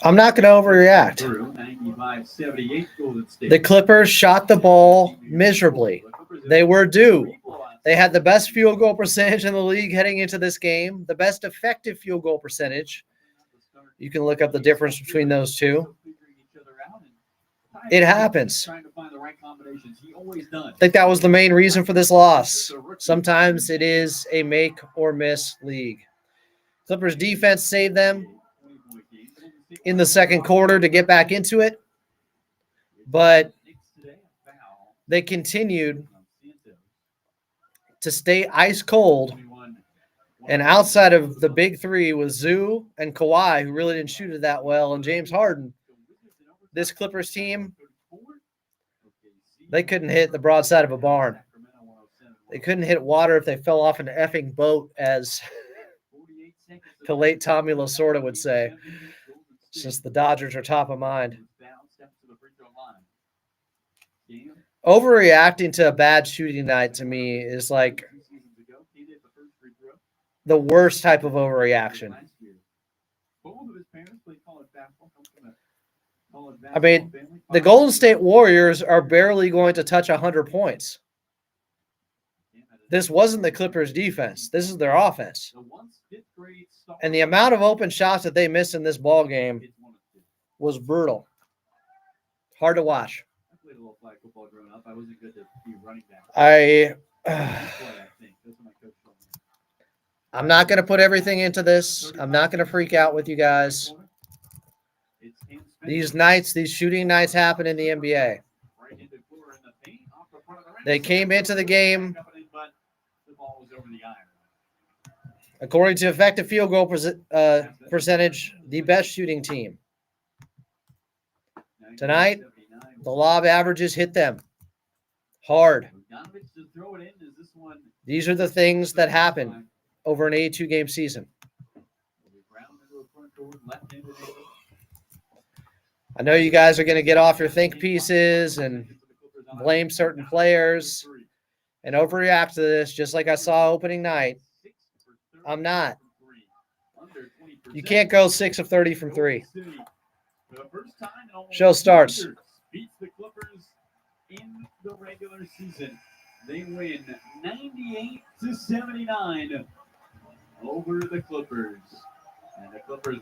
I'm not going to overreact. The Clippers shot the ball miserably. They were due. They had the best field goal percentage in the league heading into this game, the best effective field goal percentage. You can look up the difference between those two. It happens. I think that was the main reason for this loss. Sometimes it is a make or miss league. Clippers defense saved them in the second quarter to get back into it, but they continued to stay ice cold. And outside of the big three with Zoo and Kawhi, who really didn't shoot it that well, and James Harden, this Clippers team, they couldn't hit the broadside of a barn. They couldn't hit water if they fell off an effing boat, as the late Tommy Lasorda would say, since the Dodgers are top of mind. Overreacting to a bad shooting night to me is like the worst type of overreaction. I mean, the Golden State Warriors are barely going to touch 100 points. This wasn't the Clippers' defense. This is their offense. And the amount of open shots that they missed in this ball game was brutal. Hard to watch. I'm not going to put everything into this. I'm not going to freak out with you guys. These nights, these shooting nights happen in the NBA. They came into the game, according to effective field goal percentage, the best shooting team. Tonight, the lob averages hit them hard. These are the things that happen over an 82-game season. I know you guys are going to get off your think pieces and blame certain players and overreact to this, just like I saw opening night. I'm not. You can't go 6 of 30 from 3. Show starts. Beats the Clippers in the regular season. They win 98-79 over the Clippers. And the Clippers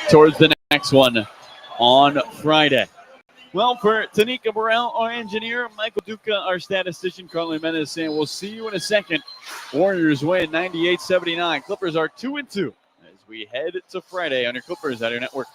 towards the next one on Friday. Well, for Tanika Burrell, our engineer, Michael Duca, our statistician, Carly Menez saying we'll see you in a second. Warriors win 98-79. Clippers are 2-2 as we head to Friday on your Clippers at your network.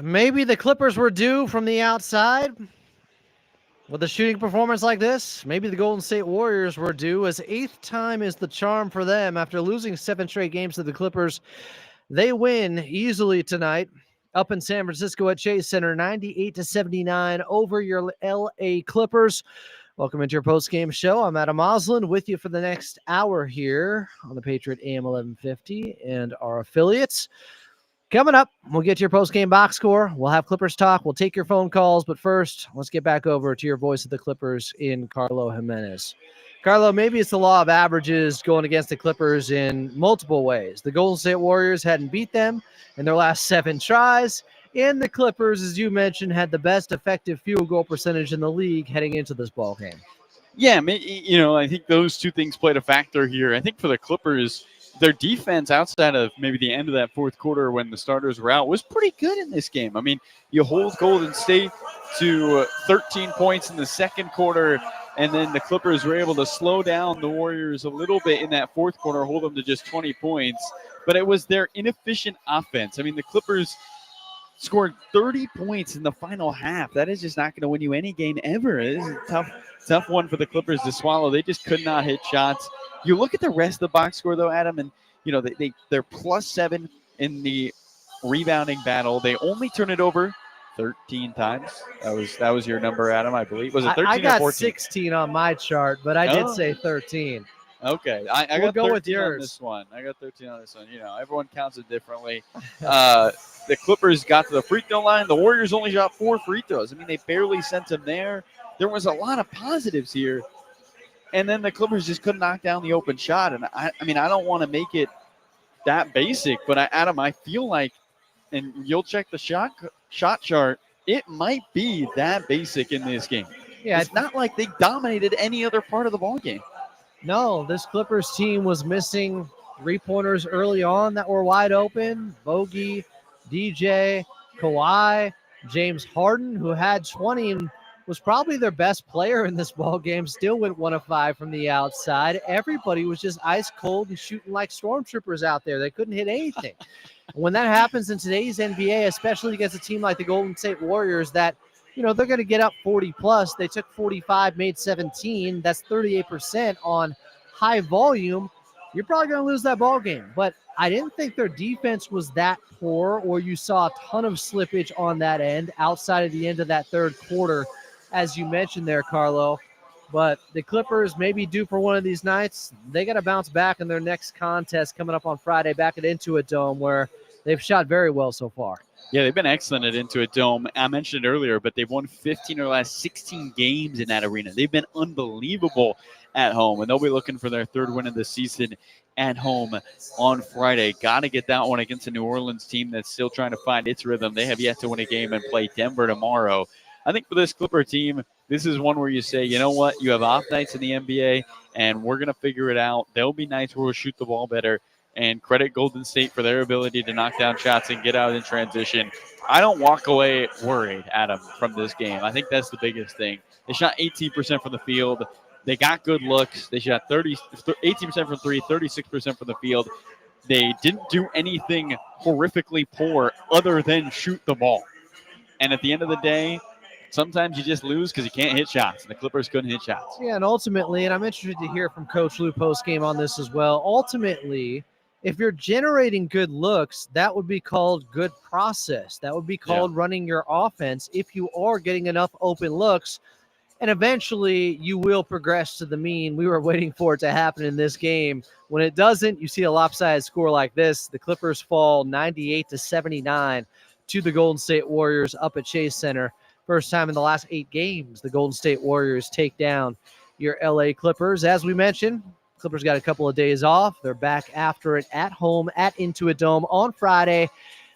Maybe the Clippers were due from the outside. With a shooting performance like this, maybe the Golden State Warriors were due, as eighth time is the charm for them. After losing 7 straight games to the Clippers, they win easily tonight up in San Francisco at Chase Center, 98-79 over your LA Clippers. Welcome into your post-game show. I'm Adam Oslin with you for the next hour here on the Patriot AM 1150 and our affiliates. Coming up, we'll get to your post-game box score. We'll have Clippers talk. We'll take your phone calls. But first, let's get back over to your voice of the Clippers in Carlo Jimenez. Carlo, maybe it's the law of averages going against the Clippers in multiple ways. The Golden State Warriors hadn't beat them in their last 7 tries. And the Clippers, as you mentioned, had the best effective field goal percentage in the league heading into this ball game. Yeah, I think those two things played a factor here. I think for the Clippers, their defense outside of maybe the end of that fourth quarter when the starters were out was pretty good in this game. I mean, you hold Golden State to 13 points in the second quarter, and then the Clippers were able to slow down the Warriors a little bit in that fourth quarter, hold them to just 20 points. But it was their inefficient offense. I mean, the Clippers scored 30 points in the final half. That is just not going to win you any game ever. It is a tough one for the Clippers to swallow. They just could not hit shots. You look at the rest of the box score, though, Adam, and they're +7 in the rebounding battle. They only turn it over 13 times. That was your number, Adam, I believe. Was it 13 I got or 14? 16 on my chart, but I did say 13. Okay, I we'll got go 13 with yours on this one. I got 13 on this one. Everyone counts it differently. The Clippers got to the free throw line. The Warriors only shot 4 free throws. I mean, they barely sent them there. There was a lot of positives here. And then the Clippers just couldn't knock down the open shot. And I don't want to make it that basic, but Adam, I feel like, and you'll check the shot chart, it might be that basic in this game. Yeah, it's not like they dominated any other part of the ball game. No, this Clippers team was missing 3-pointers early on that were wide open. Bogey, DJ, Kawhi, James Harden, who had 20 and was probably their best player in this ball game, still went 1 of 5 from the outside. Everybody was just ice cold and shooting like stormtroopers out there. They couldn't hit anything. When that happens in today's NBA, especially against a team like the Golden State Warriors that, they're going to get up 40 plus. They took 45, made 17. That's 38% on high volume. You're probably going to lose that ball game. But I didn't think their defense was that poor, or you saw a ton of slippage on that end outside of the end of that third quarter, as you mentioned there, Carlo. But the Clippers may be due for one of these nights. They got to bounce back in their next contest coming up on Friday back at Intuit Dome, where they've shot very well so far. Yeah, they've been excellent at Intuit Dome. I mentioned it earlier, but they've won 15 of the last 16 games in that arena. They've been unbelievable at home, and they'll be looking for their 3rd win of the season at home on Friday. Got to get that one against a New Orleans team that's still trying to find its rhythm. They have yet to win a game and play Denver tomorrow. I think for this Clipper team, this is one where you say, you know what, you have off nights in the NBA, and we're going to figure it out. There'll be nights where we'll shoot the ball better. And credit Golden State for their ability to knock down shots and get out in transition. I don't walk away worried, Adam, from this game. I think that's the biggest thing. They shot 18% from the field. They got good looks. They shot 18% from 3, 36% from the field. They didn't do anything horrifically poor other than shoot the ball. And at the end of the day, sometimes you just lose because you can't hit shots, and the Clippers couldn't hit shots. Yeah, and ultimately, and I'm interested to hear from Coach Lou post-game on this as well, ultimately, if you're generating good looks, that would be called good process. That would be called running your offense if you are getting enough open looks. And eventually, you will progress to the mean. We were waiting for it to happen in this game. When it doesn't, you see a lopsided score like this. The Clippers fall 98-79 to the Golden State Warriors up at Chase Center. First time in the last 8 games, the Golden State Warriors take down your LA Clippers. As we mentioned, Clippers got a couple of days off. They're back after it at home at Intuit Dome on Friday,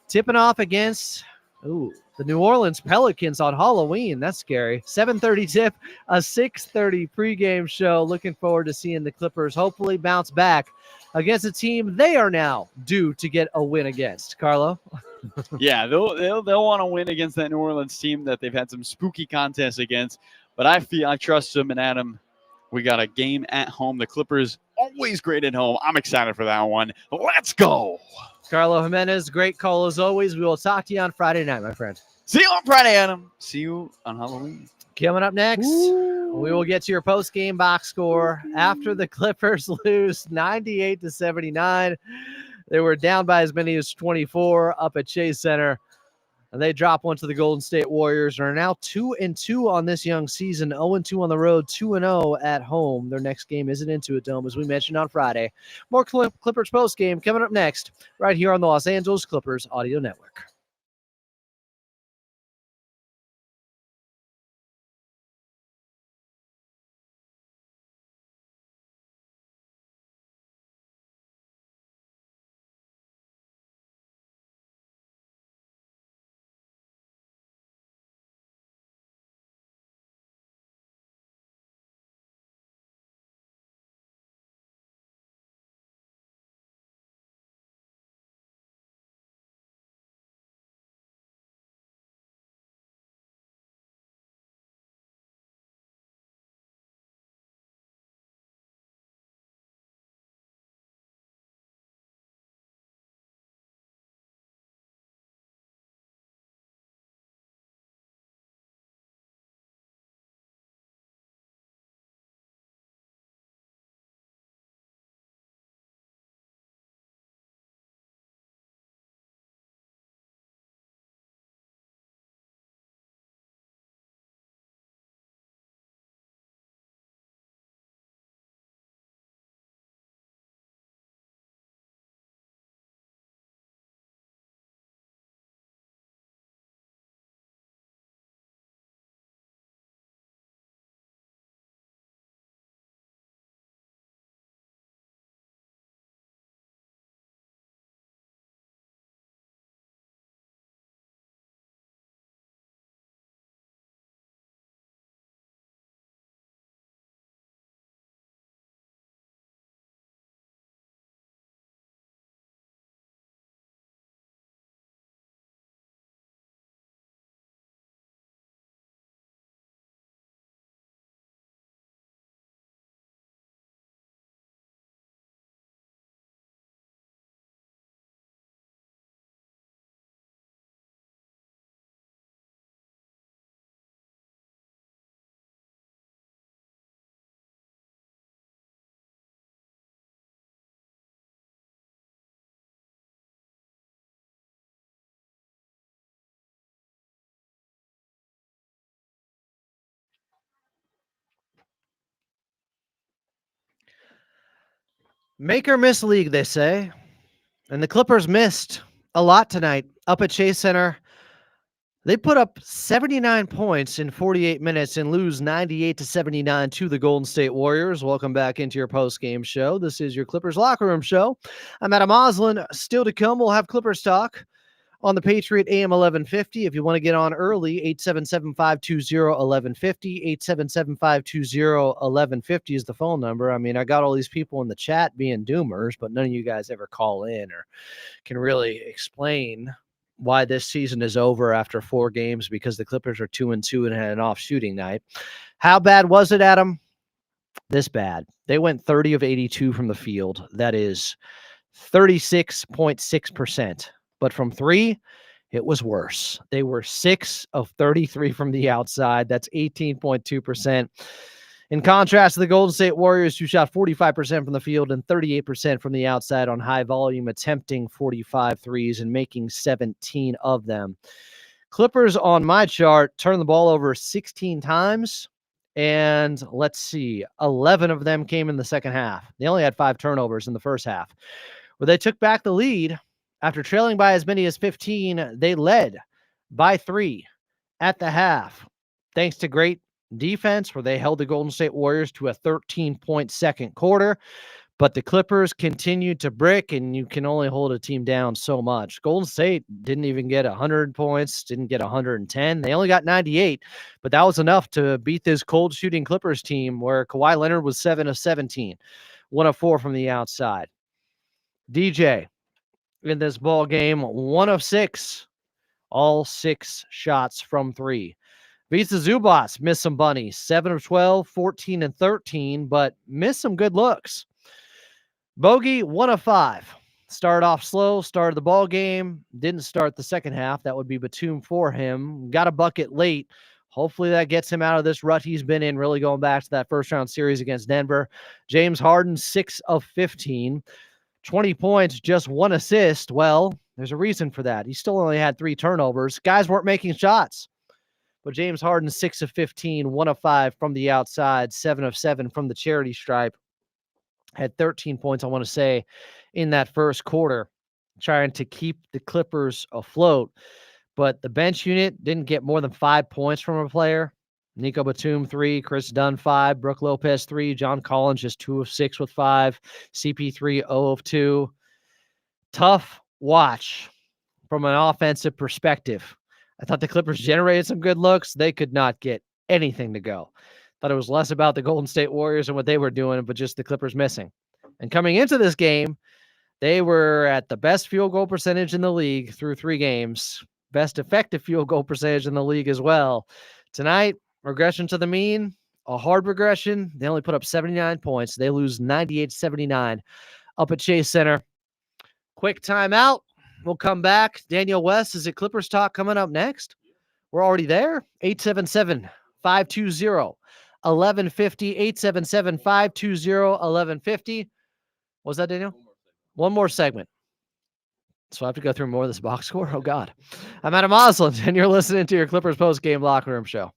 tipping off against the New Orleans Pelicans on Halloween. That's scary. 7:30 tip, a 6:30 pregame show. Looking forward to seeing the Clippers hopefully bounce back against a team they are now due to get a win against. Carlo? Yeah, they'll want to win against that New Orleans team that they've had some spooky contests against. But I trust them, and Adam, we got a game at home. The Clippers always great at home. I'm excited for that one. Let's go. Carlo Jimenez, great call as always. We will talk to you on Friday night, my friend. See you on Friday, Adam. See you on Halloween. Coming up next, we will get to your post-game box score after the Clippers lose 98-79. They were down by as many as 24 up at Chase Center. And they drop one to the Golden State Warriors and are now 2-2 on this young season, 0-2 on the road, 2-0 at home. Their next game isn't into a dome, as we mentioned on Friday. More Clippers postgame coming up next, right here on the Los Angeles Clippers Audio Network. Make or miss league, they say. And the Clippers missed a lot tonight up at Chase Center. They put up 79 points in 48 minutes and lose 98-79 to the Golden State Warriors. Welcome back into your post-game show. This is your Clippers Locker Room Show. I'm Adam Oslin. Still to come, we'll have Clippers talk on the Patriot AM 1150. If you want to get on early, 877-520-1150. 877-520-1150 is the phone number. I mean, I got all these people in the chat being doomers, but none of you guys ever call in or can really explain why this season is over after 4 games because the Clippers are 2-2 and had an off shooting night. How bad was it, Adam? This bad. They went 30 of 82 from the field. That is 36.6%. But from 3, it was worse. They were 6 of 33 from the outside. That's 18.2%. In contrast to the Golden State Warriors, who shot 45% from the field and 38% from the outside on high volume, attempting 45 threes and making 17 of them. Clippers on my chart turned the ball over 16 times, and let's see, 11 of them came in the second half. They only had 5 turnovers in the first half. Where they took back the lead after trailing by as many as 15, they led by 3 at the half, thanks to great defense where they held the Golden State Warriors to a 13-point second quarter. But the Clippers continued to brick, and you can only hold a team down so much. Golden State didn't even get 100 points, didn't get 110. They only got 98, but that was enough to beat this cold shooting Clippers team where Kawhi Leonard was 7 of 17, 1 of 4 from the outside. DJ in this ball game, 1 of 6, all 6 shots from 3. Visa Zubas missed some bunnies, 7 of 12, 14 and 13, but missed some good looks. Bogey, 1 of 5. Started off slow, started the ball game, didn't start the second half. That would be Batum for him. Got a bucket late. Hopefully that gets him out of this rut he's been in, really going back to that first-round series against Denver. James Harden, 6 of 15. 20 points, just 1 assist. Well, there's a reason for that. He still only had 3 turnovers. Guys weren't making shots. But James Harden, 6 of 15, 1 of 5 from the outside, 7 of 7 from the charity stripe. Had 13 points, I want to say, in that first quarter, trying to keep the Clippers afloat. But the bench unit didn't get more than 5 points from a player. Nico Batum, 3. Chris Dunn, 5. Brook Lopez, 3. John Collins, just 2 of 6 with 5. CP3, 0 of 2. Tough watch from an offensive perspective. I thought the Clippers generated some good looks. They could not get anything to go. Thought it was less about the Golden State Warriors and what they were doing, but just the Clippers missing. And coming into this game, they were at the best field goal percentage in the league through 3 games. Best effective field goal percentage in the league as well. Tonight, regression to the mean, a hard regression. They only put up 79 points. They lose 98-79 up at Chase Center. Quick timeout. We'll come back. Daniel West is at Clippers Talk coming up next. We're already there. 877-520-1150. 877-520-1150. What was that, Daniel? One more segment. So I have to go through more of this box score? Oh, God. I'm Adam Osland, and you're listening to your Clippers post-game locker room show.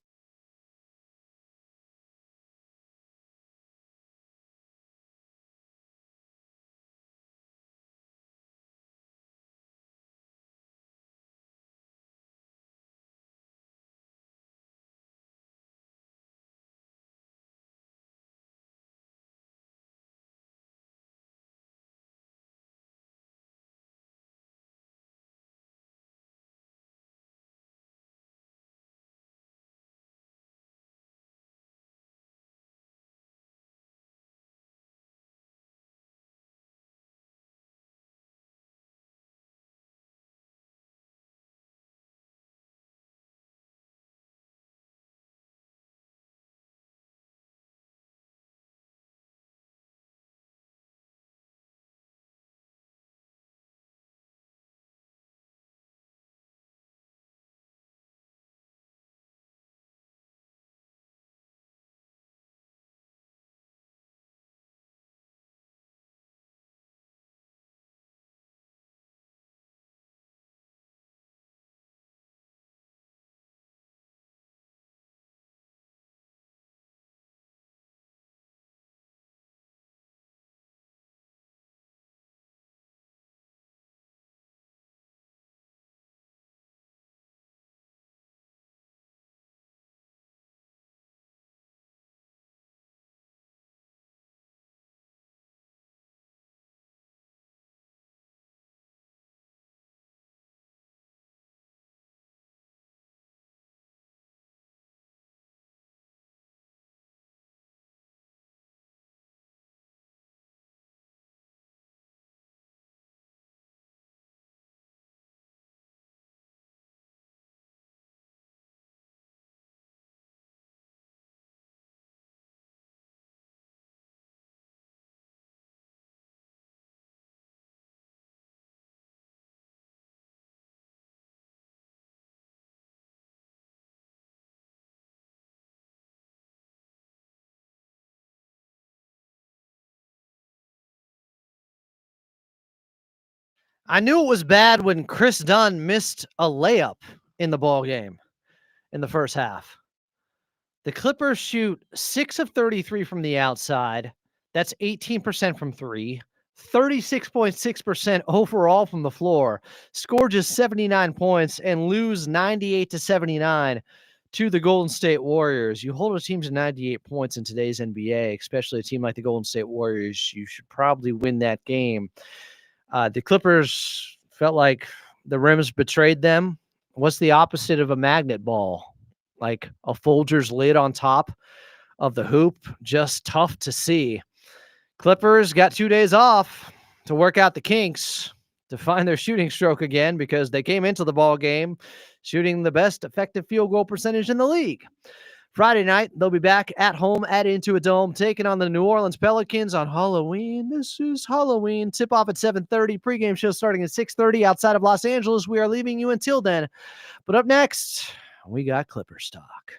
I knew it was bad when Chris Dunn missed a layup in the ball game in the first half. The Clippers shoot 6 of 33 from the outside. That's 18% from 3. 36.6% overall from the floor. Score just 79 points and lose 98-79 to the Golden State Warriors. You hold a team to 98 points in today's NBA, especially a team like the Golden State Warriors, you should probably win that game. The Clippers felt like the rims betrayed them. What's the opposite of a magnet ball? Like a Folgers lid on top of the hoop. Just tough to see. Clippers got 2 days off to work out the kinks, to find their shooting stroke again, because they came into the ball game shooting the best effective field goal percentage in the league. Friday night, they'll be back at home at Intuit Dome, taking on the New Orleans Pelicans on Halloween. This is Halloween. Tip-off at 7:30. Pregame show starting at 6:30 outside of Los Angeles. We are leaving you until then. But up next, we got Clippers talk.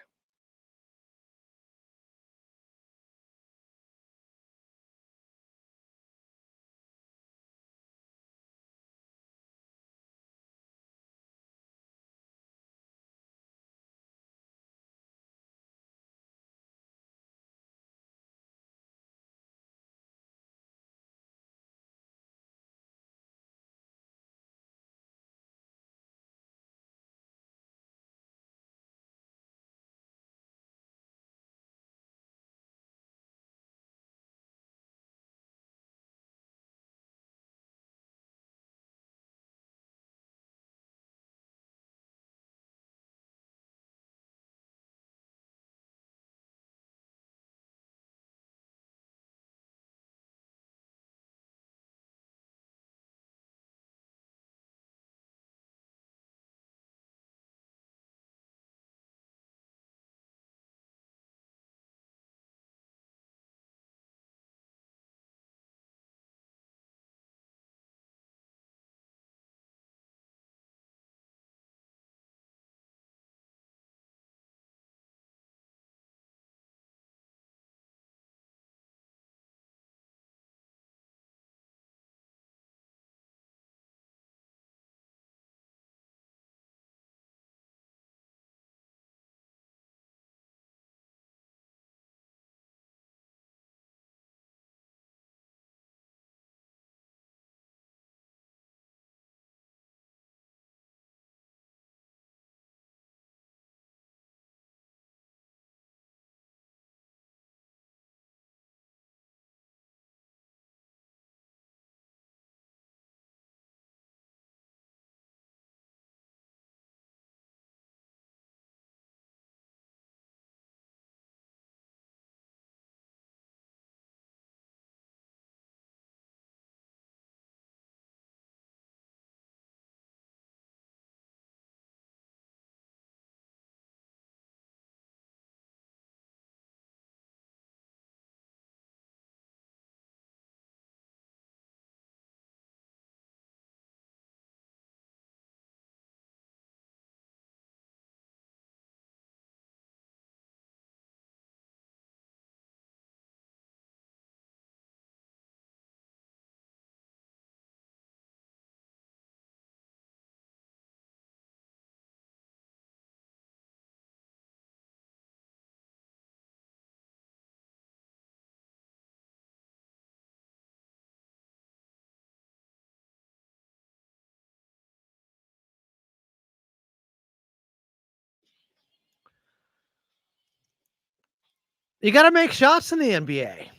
You got to make shots in the NBA,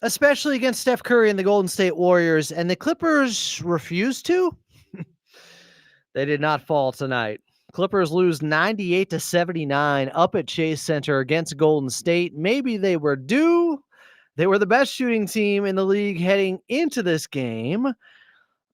especially against Steph Curry and the Golden State Warriors, and the Clippers refuse to. They did not fall tonight. Clippers lose 98-79 up at Chase Center against Golden State. Maybe they were due. They were the best shooting team in the league heading into this game.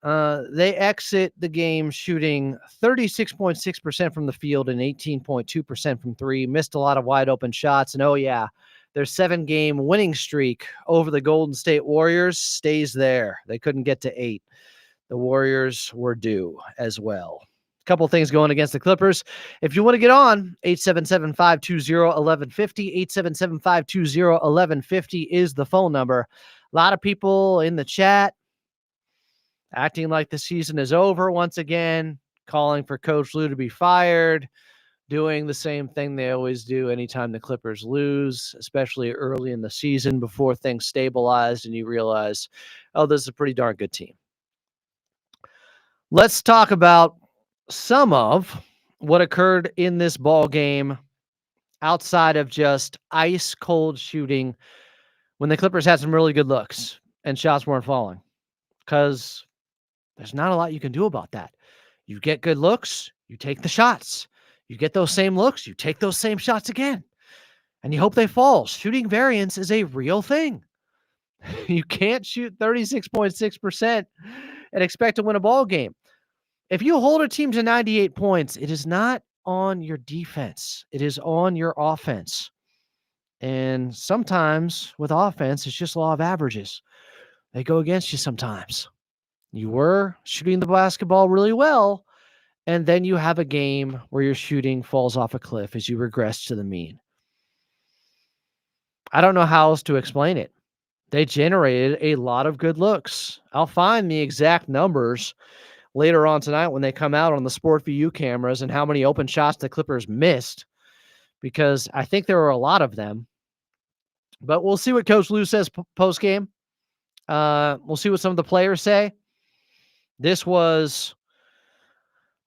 They exit the game shooting 36.6% from the field and 18.2% from three. Missed a lot of wide open shots. And oh, yeah, their 7-game winning streak over the Golden State Warriors stays there. They couldn't get to 8. The Warriors were due as well. A couple things going against the Clippers. If you want to get on, 877-520-1150, 877-520-1150 is the phone number. A lot of people in the chat acting like the season is over once again, calling for Coach Lue to be fired, doing the same thing they always do anytime the Clippers lose, especially early in the season before things stabilized and you realize, oh, this is a pretty darn good team. Let's talk about some of what occurred in this ball game outside of just ice cold shooting when the Clippers had some really good looks and shots weren't falling, because there's not a lot you can do about that. You get good looks, you take the shots. You get those same looks, you take those same shots again, and you hope they fall. Shooting variance is a real thing. You can't shoot 36.6% and expect to win a ball game. If you hold a team to 98 points, it is not on your defense. It is on your offense. And sometimes with offense, it's just law of averages. They go against you sometimes. You were shooting the basketball really well, and then you have a game where your shooting falls off a cliff as you regress to the mean. I don't know how else to explain it. They generated a lot of good looks. I'll find the exact numbers later on tonight when they come out on the Sport VU cameras and how many open shots the Clippers missed, because I think there were a lot of them. But we'll see what Coach Lou says post-game. We'll see what some of the players say. This was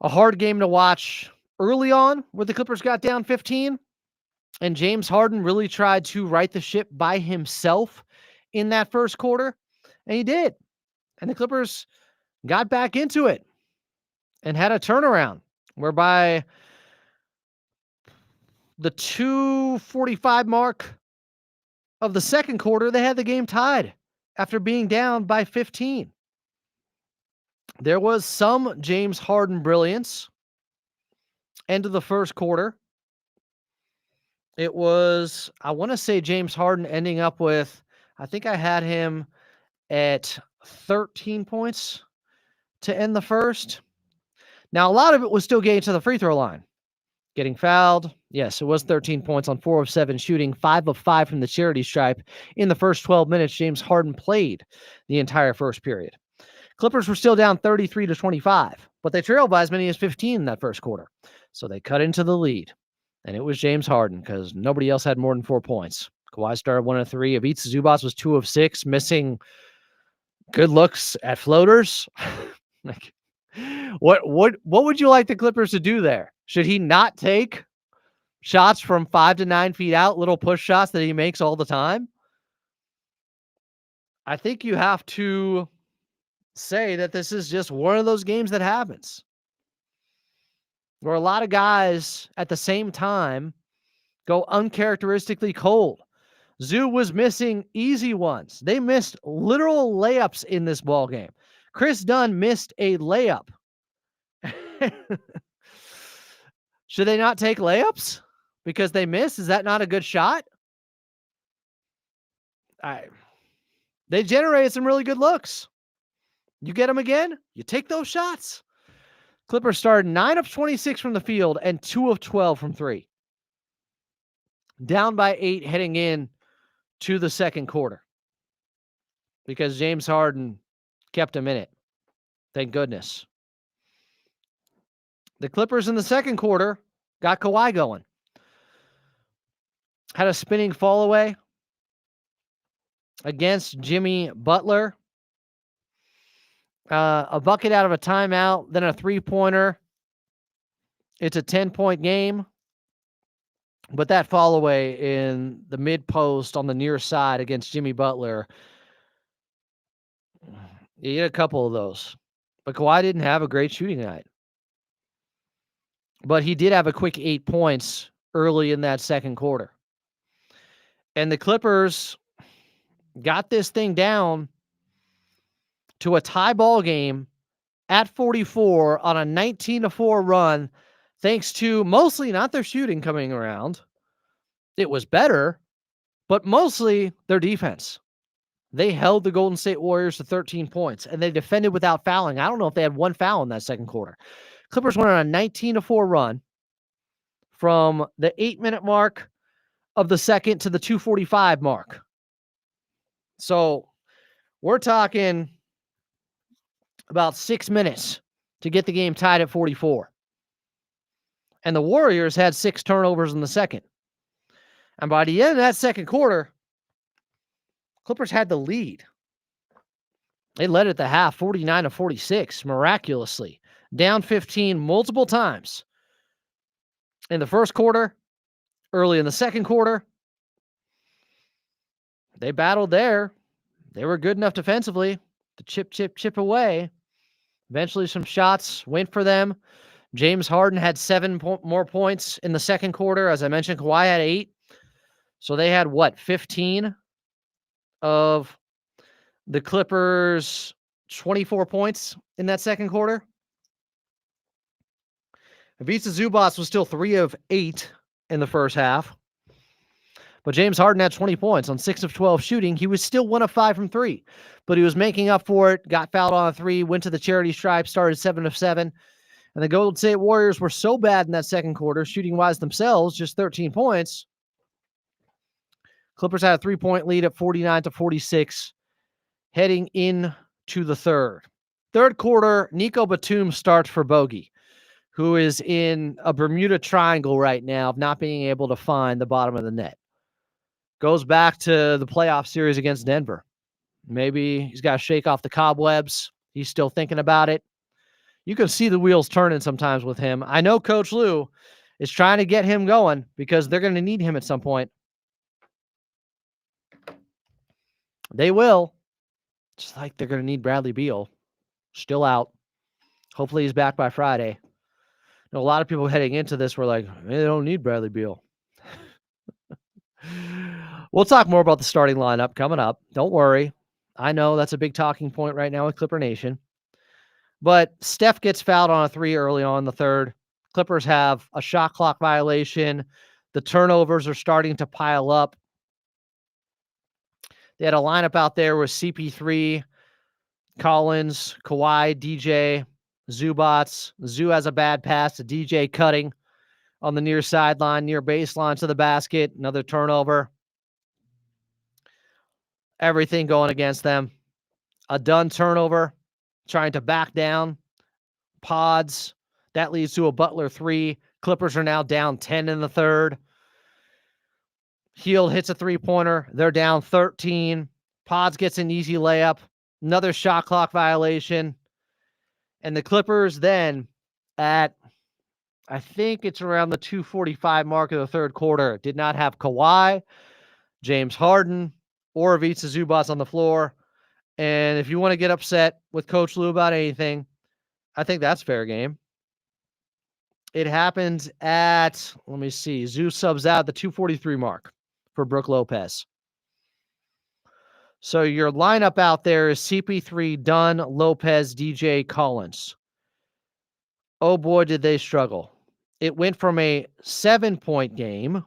a hard game to watch early on where the Clippers got down 15, and James Harden really tried to right the ship by himself in that first quarter, and he did. And the Clippers got back into it and had a turnaround whereby the 2:45 mark of the second quarter, they had the game tied after being down by 15. There was some James Harden brilliance. End of the first quarter. It was, I want to say James Harden ending up with, I think I had him at 13 points to end the first. Now, a lot of it was still getting to the free throw line. Getting fouled. Yes, it was 13 points on 4 of 7 shooting, 5 of 5 from the charity stripe. In the first 12 minutes, James Harden played the entire first period. Clippers were still down 33-25, but they trailed by as many as 15 in that first quarter. So they cut into the lead, and it was James Harden because nobody else had more than 4 points. Kawhi started 1 of 3. Ivica Zubac was 2 of 6, missing good looks at floaters. Like, what would you like the Clippers to do there? Should he not take shots from 5 to 9 feet out, little push shots that he makes all the time? I think you have to say that this is just one of those games that happens where a lot of guys at the same time go uncharacteristically cold. Zoo was missing easy ones. They missed literal layups in this ball game. Chris Dunn missed a layup. Should they not take layups because they miss? Is that not a good shot? They generated some really good looks. You get them again, you take those shots. Clippers started 9 of 26 from the field and 2 of 12 from 3. Down by 8 heading in to the second quarter because James Harden kept him in it. Thank goodness. The Clippers in the second quarter got Kawhi going. Had a spinning fall away against Jimmy Butler. A bucket out of a timeout, then a three-pointer. It's a 10-point game. But that fall away in the mid-post on the near side against Jimmy Butler, you get a couple of those. But Kawhi didn't have a great shooting night. But he did have a quick 8 points early in that second quarter. And the Clippers got this thing down to a tie ball game at 44 on a 19-4 run, thanks to mostly not their shooting coming around. It was better, but mostly their defense. They held the Golden State Warriors to 13 points, and they defended without fouling. I don't know if they had one foul in that second quarter. Clippers went on a 19-4 run from the 8-minute mark of the second to the 2:45 mark. So we're talking about 6 minutes to get the game tied at 44. And the Warriors had 6 turnovers in the second. And by the end of that second quarter, Clippers had the lead. They led at the half, 49-46, miraculously. Down 15 multiple times. In the first quarter, early in the second quarter, they battled there. They were good enough defensively to chip away. Eventually some shots went for them. James Harden had 7 more points in the second quarter. As I mentioned, Kawhi had 8. So they had, 15 of the Clippers' 24 points in that second quarter. Ivica Zubac was still 3 of 8 in the first half. But James Harden had 20 points on 6 of 12 shooting. He was still 1 of 5 from 3, but he was making up for it, got fouled on a 3, went to the charity stripe, started 7 of 7. And the Golden State Warriors were so bad in that second quarter, shooting-wise themselves, just 13 points. Clippers had a 3-point lead at 49-46, heading into the third. Third quarter, Nico Batum starts for Bogey, who is in a Bermuda Triangle right now of not being able to find the bottom of the net. Goes back to the playoff series against Denver. Maybe he's got to shake off the cobwebs. He's still thinking about it. You can see the wheels turning sometimes with him. I know Coach Lou is trying to get him going because they're going to need him at some point. They will. Just like they're going to need Bradley Beal. Still out. Hopefully he's back by Friday. A lot of people heading into this were like, they don't need Bradley Beal. We'll talk more about the starting lineup coming up. Don't worry. I know that's a big talking point right now with Clipper Nation. But Steph gets fouled on a 3 early on in the third. Clippers have a shot clock violation. The turnovers are starting to pile up. They had a lineup out there with CP3, Collins, Kawhi, DJ, Zubats. Zoo has a bad pass to DJ cutting on the near sideline, near baseline to the basket. Another turnover. Everything going against them. A done turnover, trying to back down. Pods. That leads to a Butler 3. Clippers are now down 10 in the third. Hield hits a 3-pointer. They're down 13. Pods gets an easy layup. Another shot clock violation. And the Clippers then at, I think it's around the 2:45 mark of the third quarter, did not have Kawhi, James Harden, or Ivica Zubac on the floor. And if you want to get upset with Coach Lou about anything, I think that's fair game. It happened at, let me see, Zoo subs out at the 2:43 mark for Brook Lopez. So your lineup out there is CP3, Dunn, Lopez, DJ, Collins. Oh boy, did they struggle. It went from a 7-point game.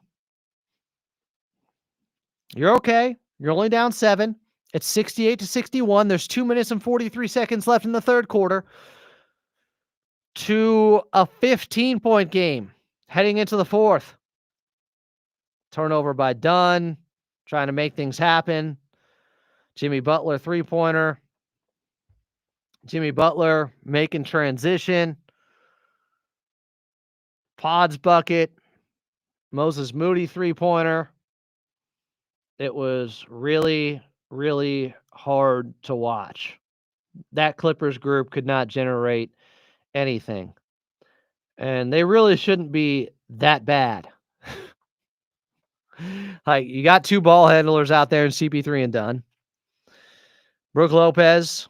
You're okay. You're only down 7. It's 68-61. There's 2 minutes and 43 seconds left in the third quarter. To a 15-point game heading into the fourth. Turnover by Dunn, trying to make things happen. Jimmy Butler 3-pointer. Jimmy Butler making transition. Pods bucket. Moses Moody 3-pointer. It was really, really hard to watch. That Clippers group could not generate anything. And they really shouldn't be that bad. Like, you got 2 ball handlers out there in CP3 and Dunn. Brook Lopez,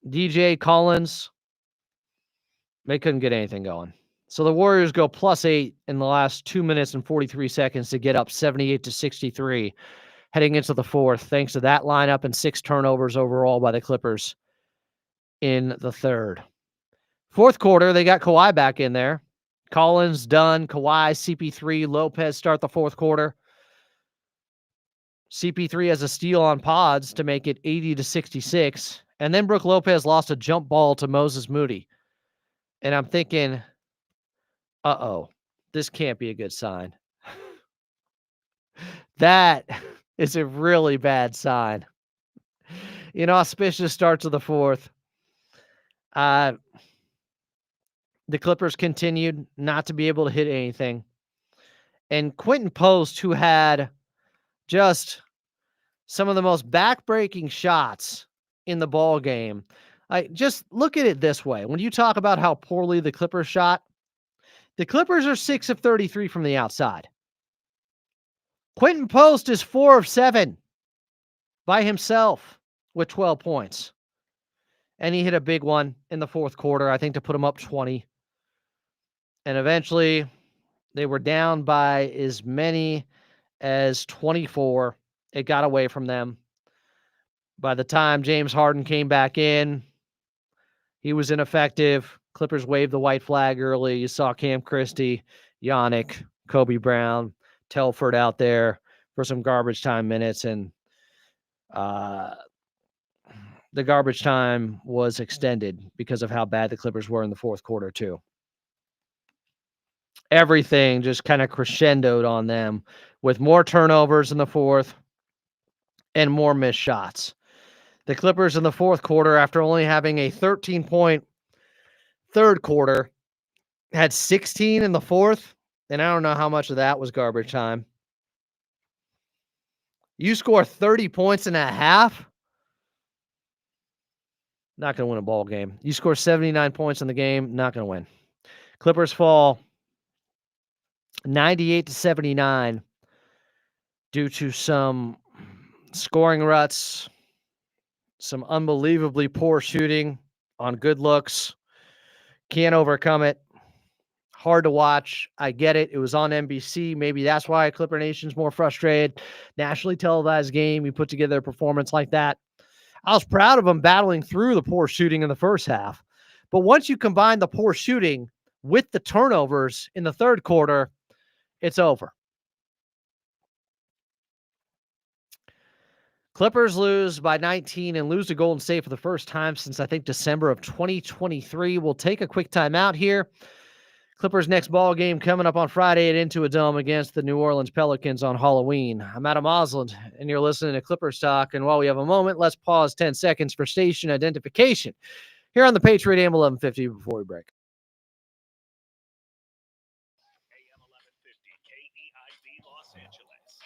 DJ, Collins. They couldn't get anything going. So the Warriors go +8 in the last 2 minutes and 43 seconds to get up 78-63 heading into the fourth, thanks to that lineup and 6 turnovers overall by the Clippers in the third. Fourth quarter, they got Kawhi back in there. Collins, Dunn, Kawhi, CP3, Lopez start the fourth quarter. CP3 has a steal on Pods to make it 80-66. And then Brook Lopez lost a jump ball to Moses Moody. And I'm thinking, uh-oh, this can't be a good sign. That is a really bad sign. Auspicious start to the fourth. The Clippers continued not to be able to hit anything. And Quentin Post, who had just some of the most back-breaking shots in the ball game. Just look at it this way. When you talk about how poorly the Clippers shot, the Clippers are 6 of 33 from the outside. Quentin Post is 4 of 7 by himself with 12 points. And he hit a big one in the fourth quarter, I think, to put him up 20. And eventually, they were down by as many as 24. It got away from them. By the time James Harden came back in, he was ineffective. Clippers waved the white flag early. You saw Cam Christie, Yannick, Kobe Brown, Telford out there for some garbage time minutes, and the garbage time was extended because of how bad the Clippers were in the fourth quarter too. Everything just kind of crescendoed on them with more turnovers in the fourth and more missed shots. The Clippers in the fourth quarter, after only having a 13-point third quarter, had 16 in the fourth, and I don't know how much of that was garbage time. You score 30 points in a half, not going to win a ball game. You score 79 points in the game, not going to win. Clippers fall 98-79 due to some scoring ruts, some unbelievably poor shooting on good looks. Can't overcome it. Hard to watch. I get it. It was on NBC. Maybe that's why Clipper Nation's more frustrated. Nationally televised game. You put together a performance like that. I was proud of them battling through the poor shooting in the first half. But once you combine the poor shooting with the turnovers in the third quarter, it's over. Clippers lose by 19 and lose to Golden State for the first time since, I think, December of 2023. We'll take a quick timeout here. Clippers' next ball game coming up on Friday at Into a Dome against the New Orleans Pelicans on Halloween. I'm Adam Osland, and you're listening to Clippers Talk. And while we have a moment, let's pause 10 seconds for station identification here on the Patriot AM 1150 before we break. AM 1150 KEIV Los Angeles.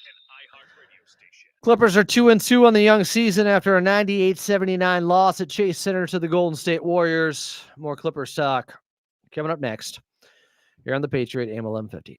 An iHeart radio station. Clippers are 2-2 on the young season after a 98-79 loss at Chase Center to the Golden State Warriors. More Clippers talk coming up next here on the Patriot AM 1150.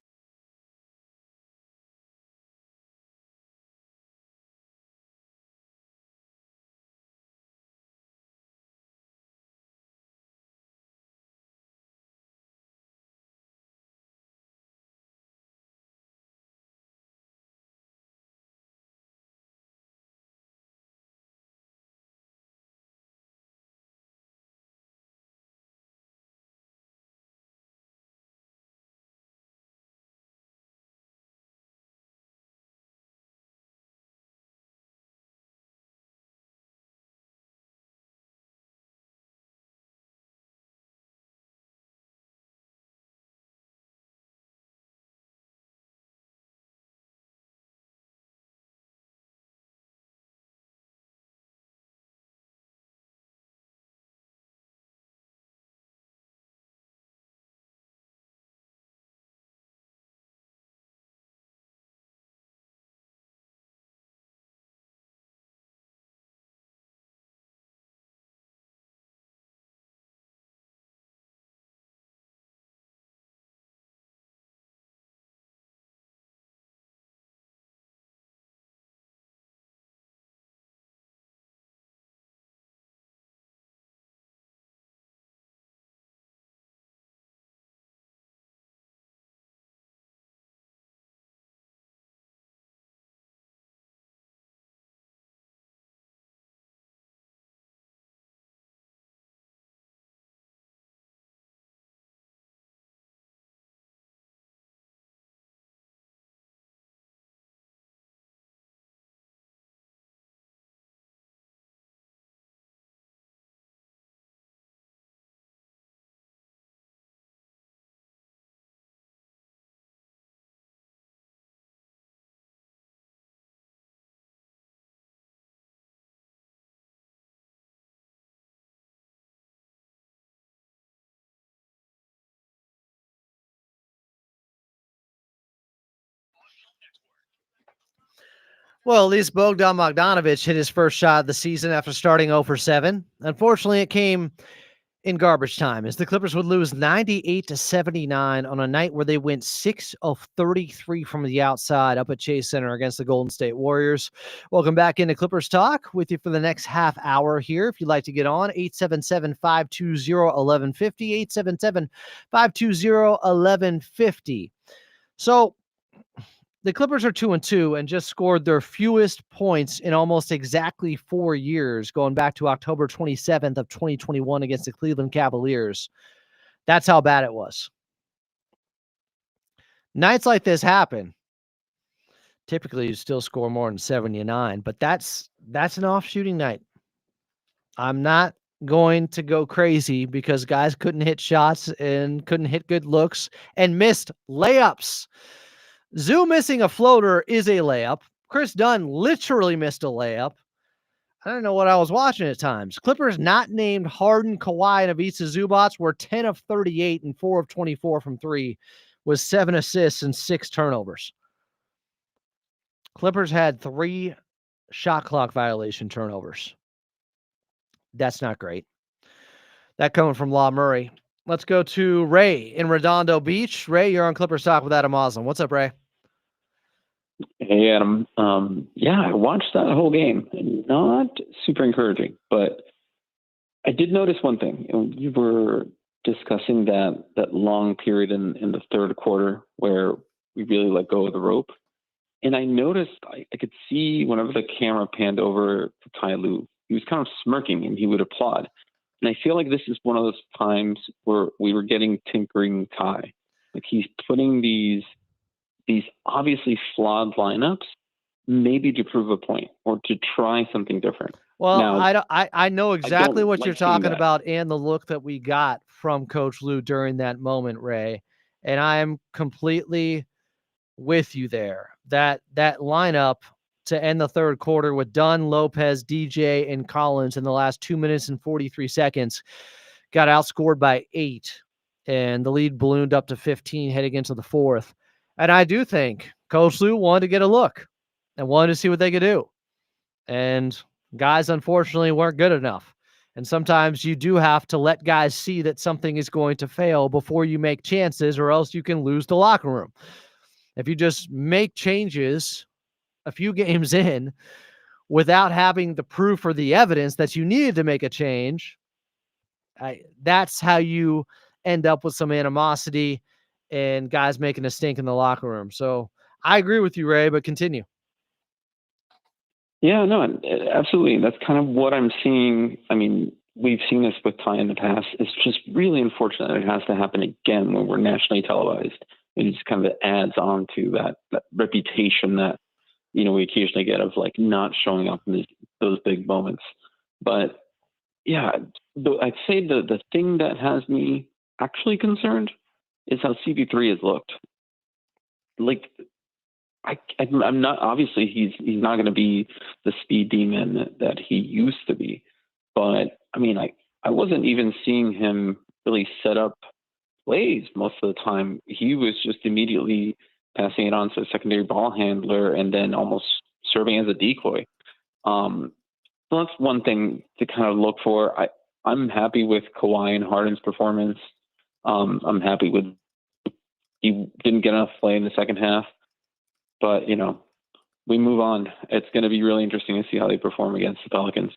Well, at least Bogdan Bogdanovic hit his first shot of the season after starting 0 for 7. Unfortunately, it came in garbage time as the Clippers would lose 98-79 on a night where they went 6 of 33 from the outside up at Chase Center against the Golden State Warriors. Welcome back into Clippers Talk with you for the next half hour here. If you'd like to get on, 877-520-1150, 877-520-1150. So, the Clippers are 2-2 and just scored their fewest points in almost exactly 4 years, going back to October 27th of 2021 against the Cleveland Cavaliers. That's how bad it was. Nights like this happen. Typically, you still score more than 79, but that's an off shooting night. I'm not going to go crazy because guys couldn't hit shots and couldn't hit good looks and missed layups. Zoo missing a floater is a layup. Chris Dunn literally missed a layup. I don't know what I was watching at times. Clippers not named Harden, Kawhi, and Ivica Zubats were 10 of 38 and 4 of 24 from 3 with 7 assists and 6 turnovers. Clippers had 3 shot clock violation turnovers. That's not great. That coming from Law Murray. Let's go to Ray in Redondo Beach. Ray, you're on Clippers Talk with Adam Oslin. What's up, Ray? Hey, Adam. Yeah, I watched that whole game. Not super encouraging, but I did notice one thing. You were discussing that long period in the third quarter where we really let go of the rope. And I noticed I could see whenever the camera panned over to Ty Lue, he was kind of smirking and he would applaud. And I feel like this is one of those times where we were getting tinkering Ty. Like he's putting these obviously flawed lineups maybe to prove a point or to try something different. Well, Now, I know exactly what like you're seeing talking that. about and the look that we got from Coach Lue during that moment, Ray. And I'm completely with you there. That lineup to end the third quarter with Dunn, Lopez, DJ, and Collins in the last 2 minutes and 43 seconds got outscored by 8, and the lead ballooned up to 15 heading into the fourth. And I do think Coach Lue wanted to get a look and wanted to see what they could do. And guys, unfortunately, weren't good enough. And sometimes you do have to let guys see that something is going to fail before you make chances, or else you can lose the locker room. If you just make changes a few games in without having the proof or the evidence that you needed to make a change, that's how you end up with some animosity and guys making a stink in the locker room. So I agree with you, Ray, but continue. Yeah, no, absolutely. That's kind of what I'm seeing. I mean, we've seen this with Ty in the past. It's just really unfortunate that it has to happen again when we're nationally televised. It just kind of adds on to that reputation that, we occasionally get of like not showing up in those big moments. But yeah, I'd say the thing that has me actually concerned is how CP3 has looked. Like, I'm not, obviously he's not going to be the speed demon that he used to be, but I mean, I wasn't even seeing him really set up plays most of the time. He was just immediately passing it on to a secondary ball handler and then almost serving as a decoy. So that's one thing to kind of look for. I'm happy with Kawhi and Harden's performance. I'm happy with, he didn't get enough play in the second half. But, we move on. It's going to be really interesting to see how they perform against the Pelicans.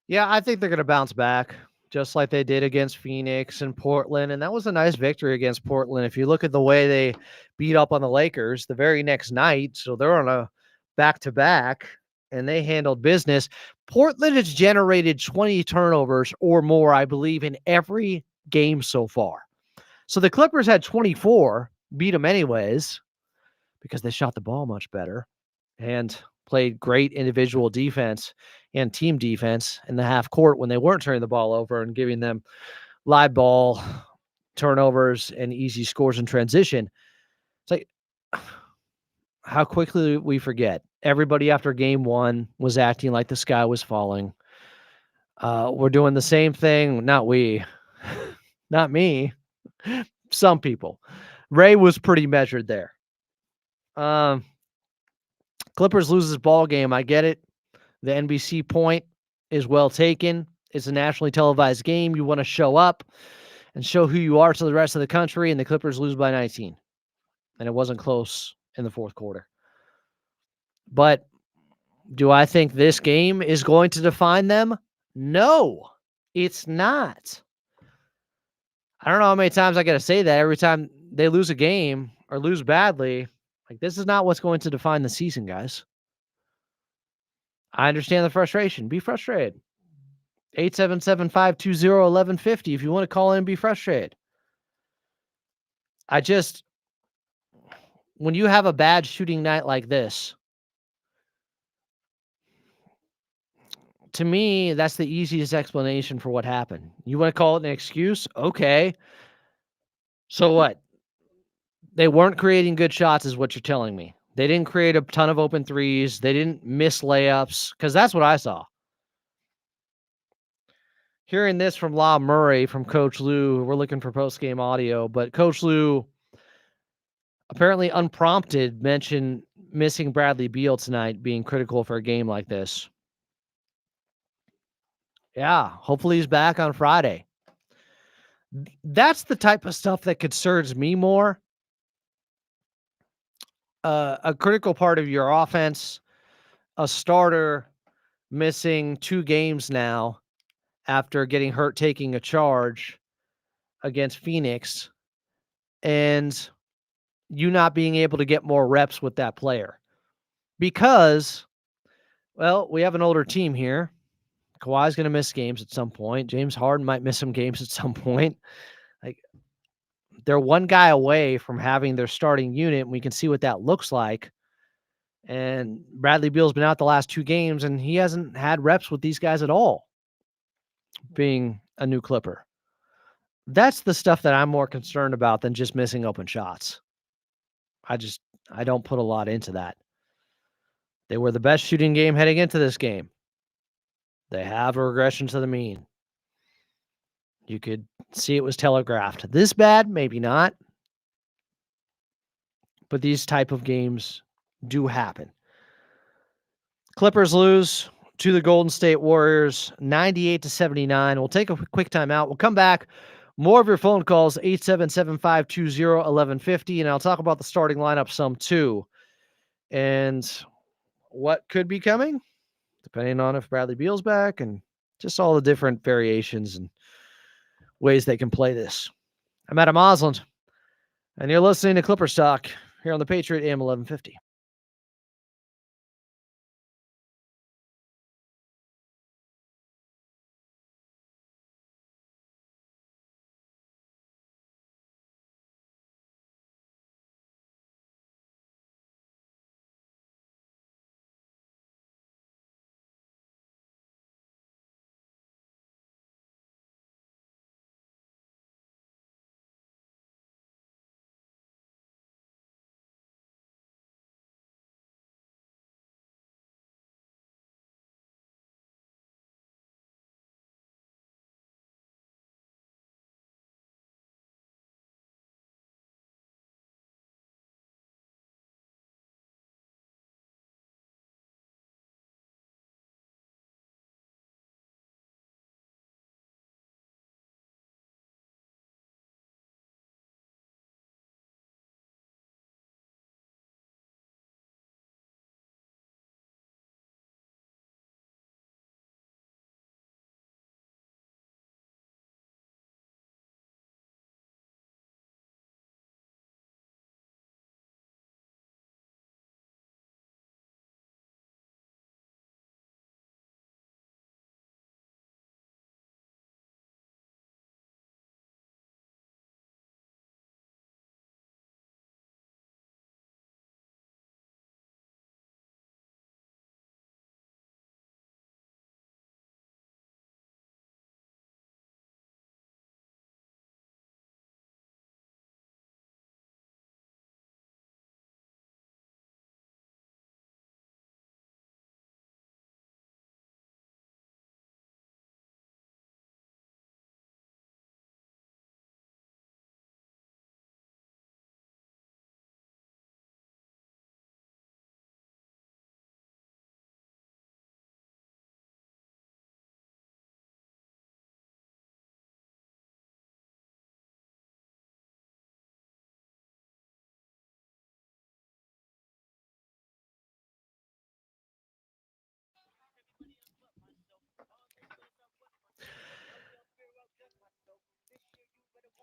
Yeah, I think they're going to bounce back just like they did against Phoenix and Portland. And that was a nice victory against Portland. If you look at the way they beat up on the Lakers the very next night, so they're on a back-to-back, and they handled business. Portland has generated 20 turnovers or more, I believe, in every game so far. So the Clippers had 24, beat them anyways, because they shot the ball much better and played great individual defense and team defense in the half court when they weren't turning the ball over and giving them live ball turnovers and easy scores in transition. It's like how quickly we forget. Everybody after game one was acting like the sky was falling. We're doing the same thing. Not we, not me. Some people. Ray was pretty measured there. Clippers loses ball game. I get it. The NBC point is well taken. It's a nationally televised game. You want to show up and show who you are to the rest of the country, and the Clippers lose by 19. And it wasn't close in the fourth quarter. But do I think this game is going to define them? No, it's not. I don't know how many times I got to say that every time they lose a game or lose badly. Like, this is not what's going to define the season, guys. I understand the frustration. Be frustrated. 877-520-1150 if you want to call in and be frustrated. when you have a bad shooting night like this, to me, that's the easiest explanation for what happened. You want to call it an excuse? Okay. So what? They weren't creating good shots, is what you're telling me. They didn't create a ton of open threes. They didn't miss layups, because that's what I saw. Hearing this from La Murray from Coach Lou, we're looking for post-game audio, but Coach Lou, apparently unprompted, mentioned missing Bradley Beal tonight being critical for a game like this. Yeah, hopefully he's back on Friday. That's the type of stuff that concerns me more. A critical part of your offense, a starter missing 2 games now after getting hurt taking a charge against Phoenix, and you not being able to get more reps with that player. Because, well, we have an older team here. Kawhi's going to miss games at some point. James Harden might miss some games at some point. Like, they're one guy away from having their starting unit, and we can see what that looks like. And Bradley Beal's been out the last 2 games, and he hasn't had reps with these guys at all, being a new Clipper. That's the stuff that I'm more concerned about than just missing open shots. I don't put a lot into that. They were the best shooting game heading into this game. They have a regression to the mean. You could see it was telegraphed. This bad? Maybe not. But these type of games do happen. Clippers lose to the Golden State Warriors, 98-79. We'll take a quick timeout. We'll come back. More of your phone calls, 877-520-1150, and I'll talk about the starting lineup some too. And what could be coming, depending on if Bradley Beal's back and just all the different variations and ways they can play this. I'm Adam Osland, and you're listening to Clippers Talk here on the Patriot AM 1150.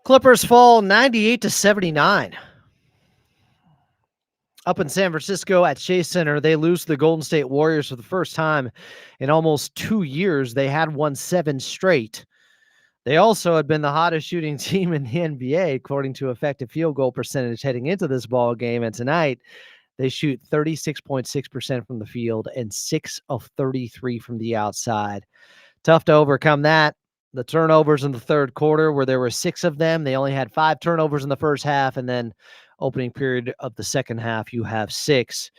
Clippers fall 98-79. Up in San Francisco at Chase Center, they lose to the Golden State Warriors for the first time in almost 2 years. They had won 7 straight. They also had been the hottest shooting team in the NBA, according to effective field goal percentage heading into this ball game. And tonight, they shoot 36.6% from the field and 6 of 33 from the outside. Tough to overcome that. The turnovers in the third quarter, where there were 6 of them, they only had 5 turnovers in the first half, and then opening period of the second half, you have 6.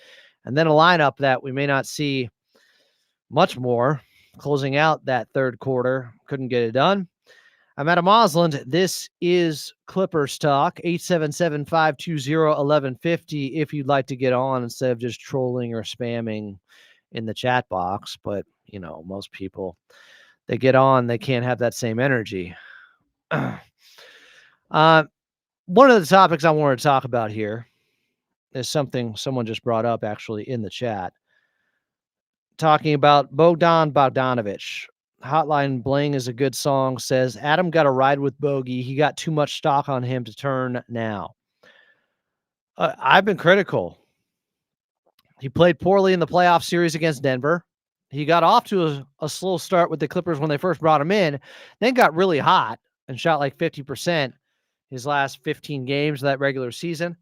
And then a lineup that we may not see much more closing out that third quarter. Couldn't get it done. I'm Adam Osland. This is Clippers Talk, 877-520-1150 if you'd like to get on instead of just trolling or spamming in the chat box. But, you know, most people, they get on, they can't have that same energy. One of the topics I wanted to talk about here is something someone just brought up actually in the chat. Talking about Bogdan Bogdanovic. Hotline Bling is a good song, says Adam got a ride with Bogey. He got too much stock on him to turn now. I've been critical. He played poorly in the playoff series against Denver. He got off to a slow start with the Clippers when they first brought him in, then got really hot and shot like 50% his last 15 games of that regular season,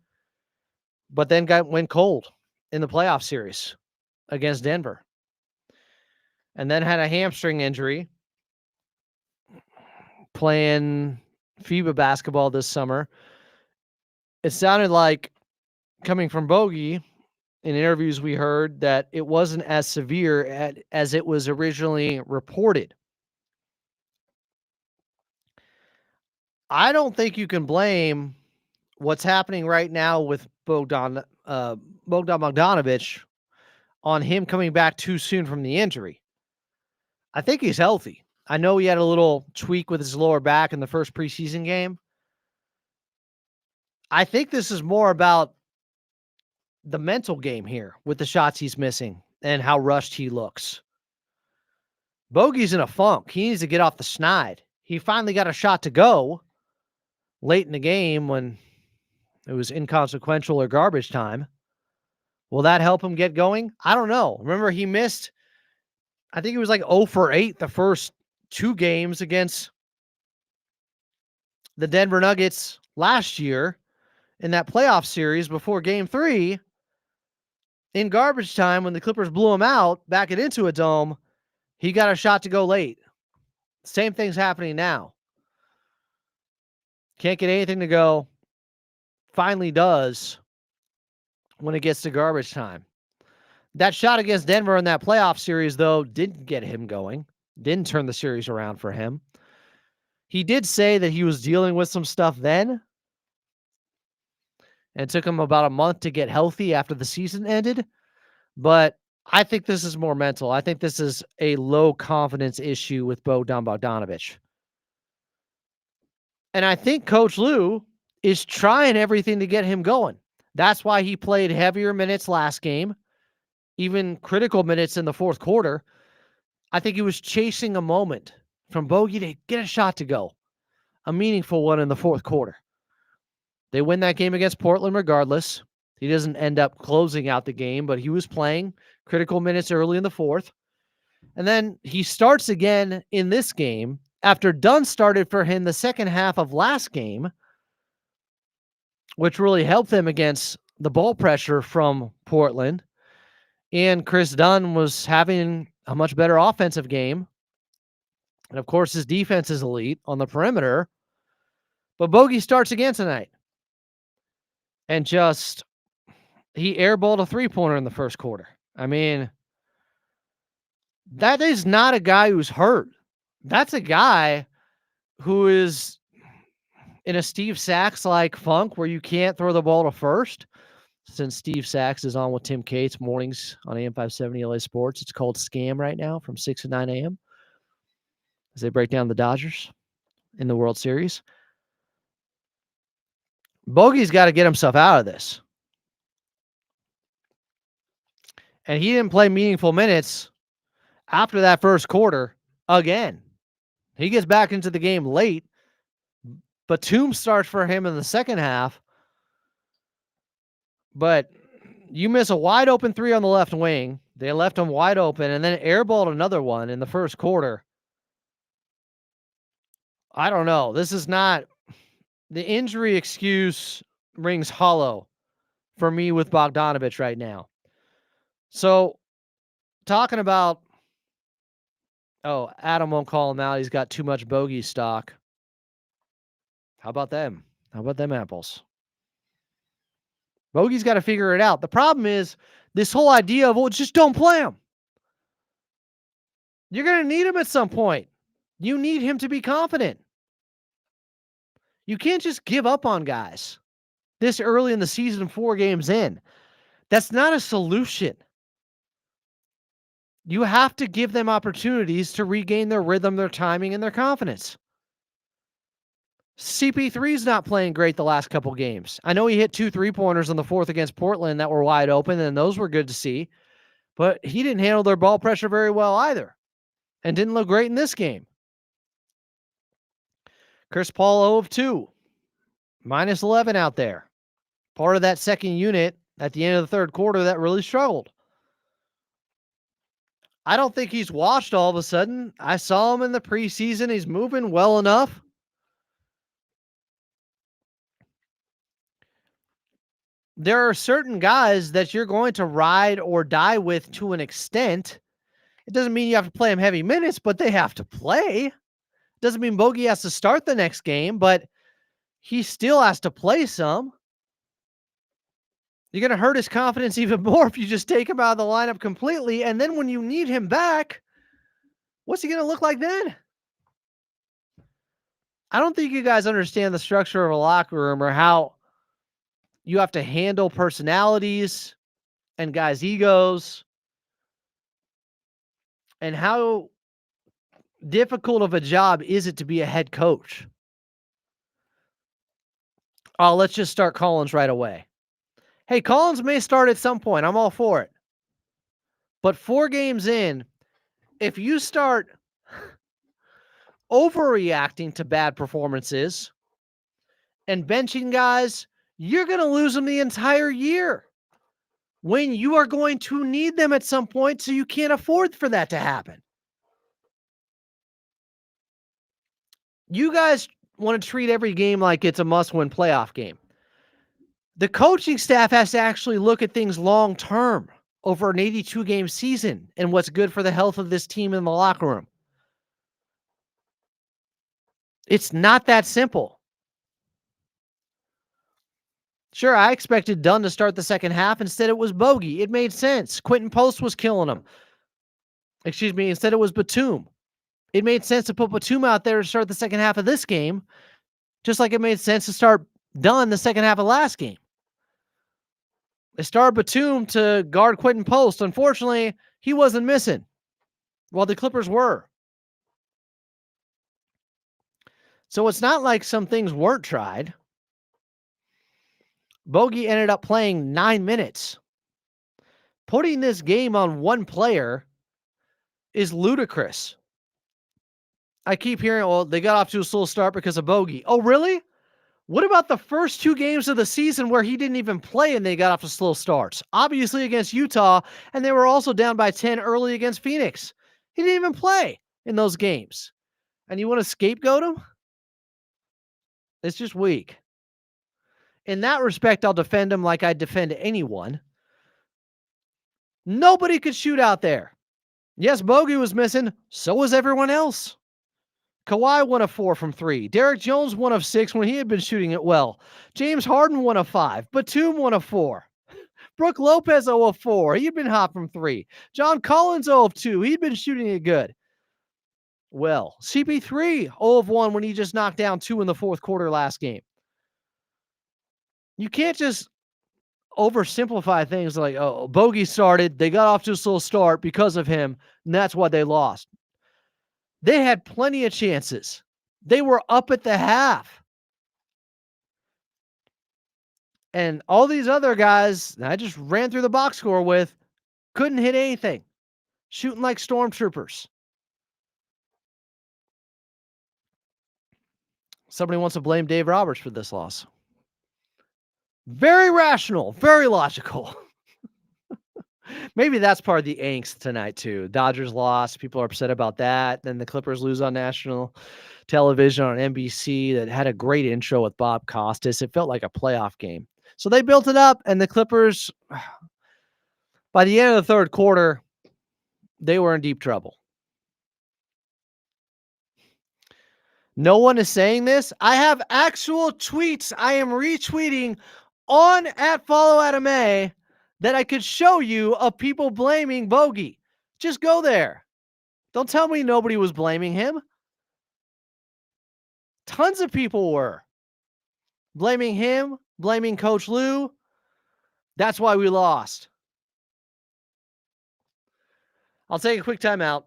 but then went cold in the playoff series against Denver. And then had a hamstring injury playing FIBA basketball this summer. It sounded like, coming from Bogey, in interviews we heard, that it wasn't as severe as it was originally reported. I don't think you can blame what's happening right now with Bogdan Bogdanovic on him coming back too soon from the injury. I think he's healthy. I know he had a little tweak with his lower back in the first preseason game. I think this is more about the mental game here with the shots he's missing and how rushed he looks. Bogey's in a funk. He needs to get off the snide. He finally got a shot to go late in the game when it was inconsequential or garbage time. Will that help him get going? I don't know. Remember, he missed, I think it was like 0 for 8 the first 2 games against the Denver Nuggets last year in that playoff series before game 3. In garbage time, when the Clippers blew him out, back it into a dome, he got a shot to go late. Same thing's happening now. Can't get anything to go. Finally does when it gets to garbage time. That shot against Denver in that playoff series, though, didn't get him going. Didn't turn the series around for him. He did say that he was dealing with some stuff then. And it took him about a month to get healthy after the season ended. But I think this is more mental. I think this is a low confidence issue with Bogdan Bogdanovic. And I think Coach Lou is trying everything to get him going. That's why he played heavier minutes last game, even critical minutes in the fourth quarter. I think he was chasing a moment from Bogey to get a shot to go, a meaningful one in the fourth quarter. They win that game against Portland regardless. He doesn't end up closing out the game, but he was playing critical minutes early in the fourth. And then he starts again in this game after Dunn started for him the second half of last game, which really helped them against the ball pressure from Portland. And Chris Dunn was having a much better offensive game. And of course, his defense is elite on the perimeter. But Bogey starts again tonight. And he airballed a 3-pointer in the first quarter. I mean, that is not a guy who's hurt. That's a guy who is in a Steve Sachs-like funk where you can't throw the ball to first. Since Steve Sachs is on with Tim Cates mornings on AM 570 LA Sports, it's called Scam right now from 6 to 9 a.m. as they break down the Dodgers in the World Series. Bogey's got to get himself out of this. And he didn't play meaningful minutes after that first quarter again. He gets back into the game late. Batum starts for him in the second half. But you miss a wide open 3 on the left wing. They left him wide open and then airballed another one in the first quarter. I don't know. This is not the injury excuse rings hollow for me with Bogdanovich right now. So talking about, oh, Adam won't call him out. He's got too much bogey stock. How about them? How about them apples? Bogey's got to figure it out. The problem is this whole idea of, well, just don't play him. You're going to need him at some point. You need him to be confident. You can't just give up on guys this early in the season, 4 games in. That's not a solution. You have to give them opportunities to regain their rhythm, their timing, and their confidence. CP3's not playing great the last couple games. I know he hit 2 3-pointers in the fourth against Portland that were wide open, and those were good to see. But he didn't handle their ball pressure very well either, and didn't look great in this game. Chris Paul 0 of 2, minus 11 out there. Part of that second unit at the end of the third quarter that really struggled. I don't think he's washed all of a sudden. I saw him in the preseason. He's moving well enough. There are certain guys that you're going to ride or die with to an extent. It doesn't mean you have to play them heavy minutes, but they have to play. Doesn't mean Bogey has to start the next game, but he still has to play some. You're going to hurt his confidence even more if you just take him out of the lineup completely. And then when you need him back, what's he going to look like then? I don't think you guys understand the structure of a locker room or how you have to handle personalities and guys' egos and how difficult of a job is it to be a head coach. Oh, let's just start Collins right away. Hey, Collins may start at some point. I'm all for it. But 4 games in, if you start overreacting to bad performances and benching guys, you're going to lose them the entire year when you are going to need them at some point, so you can't afford for that to happen. You guys want to treat every game like it's a must-win playoff game. The coaching staff has to actually look at things long-term over an 82-game season and what's good for the health of this team in the locker room. It's not that simple. Sure, I expected Dunn to start the second half. Instead, it was Bogey. It made sense. Quentin Post was killing him. Instead it was Batum. It made sense to put Batum out there to start the second half of this game, just like it made sense to start Dunn the second half of last game. They started Batum to guard Quentin Post. Unfortunately, he wasn't missing, while the Clippers were. So it's not like some things weren't tried. Bogey ended up playing 9 minutes. Putting this game on one player is ludicrous. I keep hearing, well, they got off to a slow start because of Bogey. Oh, really? What about the first 2 games of the season where he didn't even play and they got off to slow starts? Obviously against Utah, and they were also down by 10 early against Phoenix. He didn't even play in those games. And you want to scapegoat him? It's just weak. In that respect, I'll defend him like I'd defend anyone. Nobody could shoot out there. Yes, Bogey was missing. So was everyone else. Kawhi 1 of 4 from 3. Derek Jones 1 of 6 when he had been shooting it well. James Harden 1 of 5. Batum 1 of 4. Brook Lopez 0 of 4. He'd been hot from 3. John Collins 0 of 2. He'd been shooting it good. Well, CP3 0 of 1 when he just knocked down 2 in the fourth quarter last game. You can't just oversimplify things like, oh, Bogey started. They got off to a slow start because of him, and that's why they lost. They had plenty of chances. They were up at the half. And all these other guys I just ran through the box score with couldn't hit anything. Shooting like stormtroopers. Somebody wants to blame Dave Roberts for this loss. Very rational, very logical. Maybe that's part of the angst tonight too. Dodgers lost. People are upset about that. Then the Clippers lose on national television on NBC that had a great intro with Bob Costas. It felt like a playoff game. So they built it up, and the Clippers, by the end of the third quarter, they were in deep trouble. No one is saying this. I have actual tweets I am retweeting on @FollowAdamA that I could show you of people blaming Bogey. Just go there. Don't tell me nobody was blaming him. Tons of people were blaming him, blaming Coach Lou. That's why we lost. I'll take a quick timeout.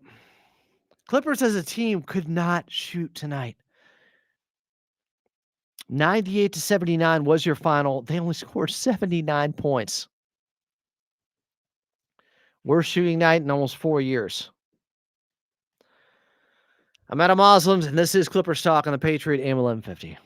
Clippers as a team could not shoot tonight. 98-79 was your final. They only scored 79 points. Worst shooting night in almost 4 years. I'm Adam Muslims, and this is Clippers Talk on the Patriot AM 1150.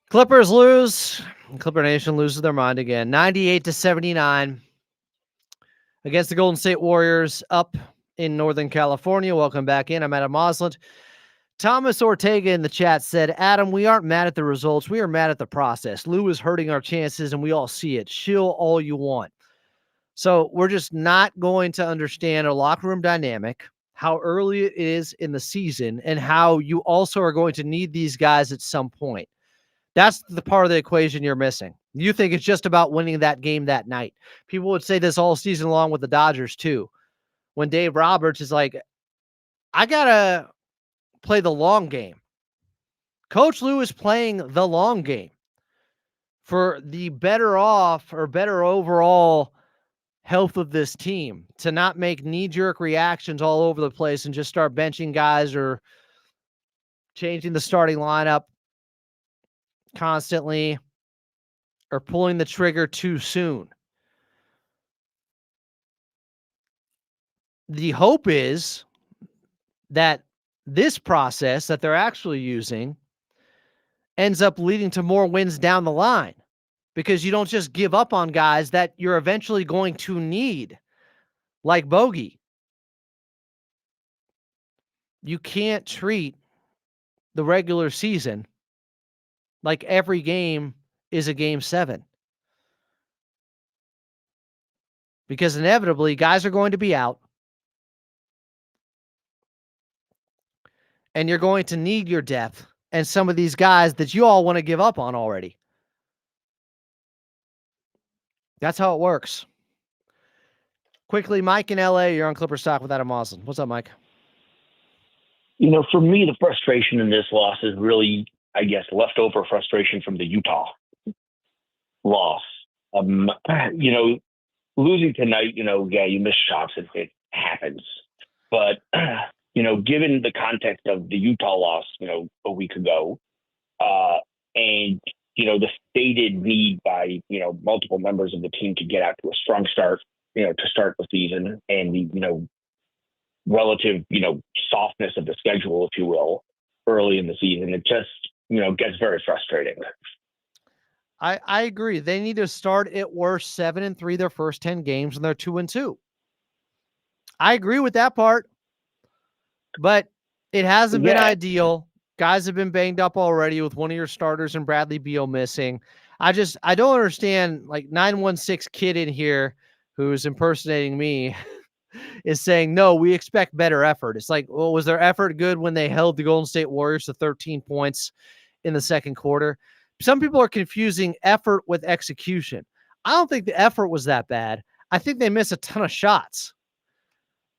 Clippers lose. Clipper Nation loses their mind again. 98-79 against the Golden State Warriors up in Northern California. Welcome back in. I'm Adam Moslet. Thomas Ortega in the chat said, Adam, we aren't mad at the results. We are mad at the process. Lou is hurting our chances, and we all see it. Chill all you want. So we're just not going to understand a locker room dynamic, how early it is in the season, and how you also are going to need these guys at some point. That's the part of the equation you're missing. You think it's just about winning that game that night. People would say this all season long with the Dodgers too. When Dave Roberts is like, I got to play the long game. Coach Lou is playing the long game for the better off or better overall health of this team, to not make knee-jerk reactions all over the place and just start benching guys or changing the starting lineup constantly or pulling the trigger too soon. The hope is that this process that they're actually using ends up leading to more wins down the line, because you don't just give up on guys that you're eventually going to need, like Bogey. You can't treat the regular season like every game is a game 7. Because inevitably, guys are going to be out. And you're going to need your depth and some of these guys that you all want to give up on already. That's how it works. Quickly, Mike in LA, you're on Clipper Stock with Adam Moslin. What's up, Mike? For me, the frustration in this loss is really, I guess, leftover frustration from the Utah loss. Losing tonight, you miss shots. It happens. But, given the context of the Utah loss, a week ago, and, the stated need by, multiple members of the team to get out to a strong start, to start the season, and the, relative, softness of the schedule, if you will, early in the season, it just, gets very frustrating. I agree. They need to start at worst 7-3 their first 10 games, and they're 2-2. I agree with that part, but it hasn't been ideal. Guys have been banged up already with one of your starters and Bradley Beal missing. I don't understand, like 916 kid in here who's impersonating me is saying, no, we expect better effort. It's like, well, was their effort good when they held the Golden State Warriors to 13 points in the second quarter? Some people are confusing effort with execution. I don't think the effort was that bad. I think they missed a ton of shots.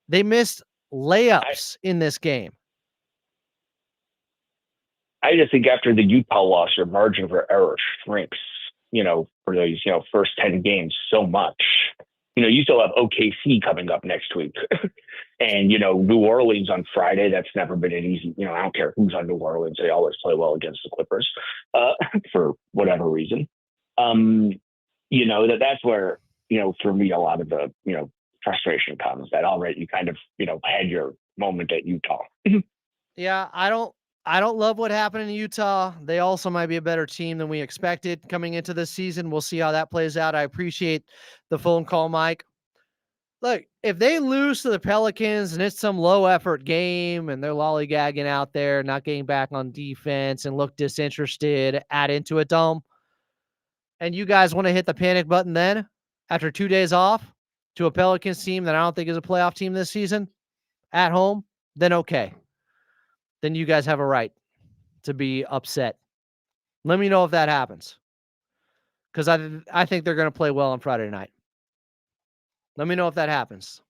They missed layups in this game. I just think after the Utah loss, your margin for error shrinks, for those, first 10 games so much. You still have OKC coming up next week. And, New Orleans on Friday, that's never been an easy, I don't care who's on New Orleans. They always play well against the Clippers for whatever reason. That's where, for me, a lot of the, frustration comes that already you kind of, had your moment at Utah. Yeah, I don't love what happened in Utah. They also might be a better team than we expected coming into this season. We'll see how that plays out. I appreciate the phone call, Mike. Look, if they lose to the Pelicans and it's some low effort game and they're lollygagging out there, not getting back on defense and look disinterested, add into it, Dome, and you guys want to hit the panic button then after 2 days off to a Pelicans team that I don't think is a playoff team this season at home, then okay. Then you guys have a right to be upset. Let me know if that happens. Because I think they're going to play well on Friday night. Let me know if that happens.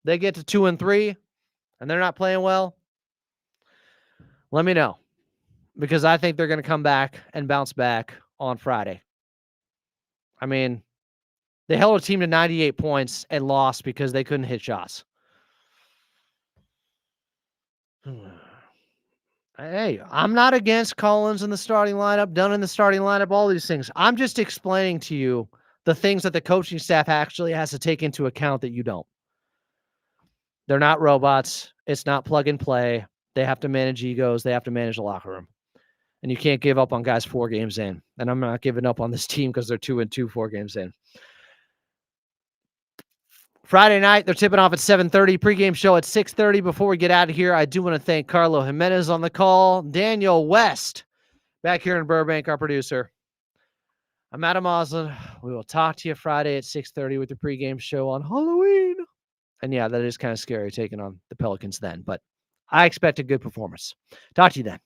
They get to 2-3 and they're not playing well. Let me know. Because I think they're going to come back and bounce back on Friday. I mean, they held a team to 98 points and lost because they couldn't hit shots. Hey, I'm not against Collins in the starting lineup, Dunn in the starting lineup, all these things. I'm just explaining to you the things that the coaching staff actually has to take into account that you don't. They're not robots. It's not plug and play. They have to manage egos. They have to manage the locker room. And you can't give up on guys 4 games in. And I'm not giving up on this team because they're 2-2 4 games in. Friday night, they're tipping off at 7:30. Pregame show at 6:30. Before we get out of here, I do want to thank Carlo Jimenez on the call. Daniel West back here in Burbank, our producer. I'm Adam Moslin. We will talk to you Friday at 6:30 with the pregame show on Halloween. And yeah, that is kind of scary taking on the Pelicans then, but I expect a good performance. Talk to you then.